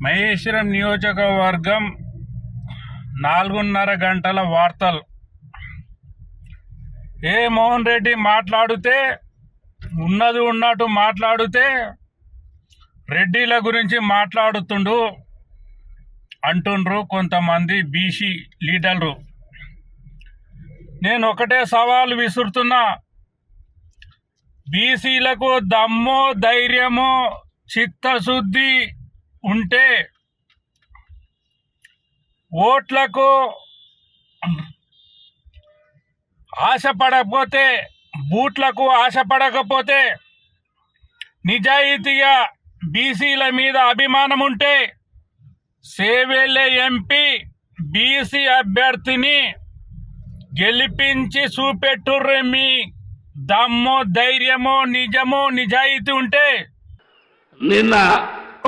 మహేశ్వరం నియోజకవర్గం 4:30 గంటల వార్తలు. మోహన్ రెడ్డి మాట్లాడితే ఉన్నది ఉన్నట్టు మాట్లాడితే రెడ్డిల గురించి మాట్లాడుతుండు అంటుండ్రు కొంతమంది బీసీ లీడర్లు. నేను ఒకటే సవాల్ విసురుతున్నా, బీసీలకు దమ్ము ధైర్యము చిత్తశుద్ధి ఉంటే ఓట్లకు ఆశపడకపోతే బూట్లకు ఆశపడకపోతే నిజాయితీగా బీసీల మీద అభిమానం ఉంటే సేవెళ్ళే ఎంపీ బీసీ అభ్యర్థిని గెలిపించి చూపెట్టుర్రే. మీ దమ్ము ధైర్యము నిజము నిజాయితీ ఉంటే. నిన్న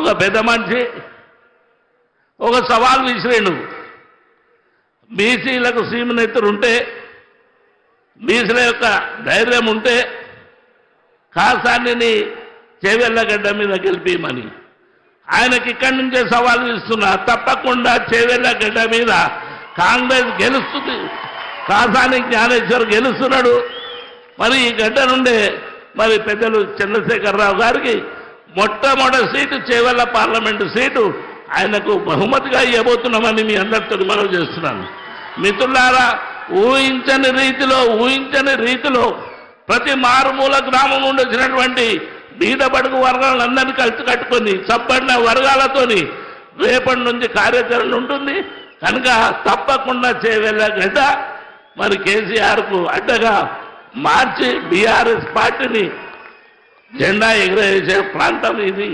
ఒక పెద్ద మనిషి ఒక సవాల్ విసిరేను, బీసీలకు సీమనెత్తురుంటే బీసీల యొక్క ధైర్యం ఉంటే కాసాన్ని చేవెళ్ళగడ్డ మీద గెలిపిమని. ఆయనకి ఇక్కడి నుంచే సవాల్ ఇస్తున్నా, తప్పకుండా చేవెళ్ళగడ్డ మీద కాంగ్రెస్ గెలుస్తుంది, కాసాని జ్ఞానేశ్వర్ గెలుస్తున్నాడు. మరి ఈ గడ్డ నుండే మరి పెద్దలు చంద్రశేఖరరావు గారికి మొట్టమొదటి సీటు చేవెళ్ళ పార్లమెంటు సీటు ఆయనకు బహుమతిగా ఇవ్వబోతున్నామని మీ అందరితో మనవి చేస్తున్నాను. మిత్రులారా, ఊహించని రీతిలో ప్రతి మారుమూల గ్రామం నుండి వచ్చినటువంటి బీద బడుగు వర్గాలందరినీ కలిసి కట్టుకొని చప్పడిన వర్గాలతోని రేపటి నుంచి కార్యాచరణ ఉంటుంది. కనుక తప్పకుండా చేవెళ్ళగడ్డ మరి కేసీఆర్కు అడ్డగా మార్చి బీఆర్ఎస్ పార్టీని జెండా ఎగరేసే ప్రాంతం ఇది.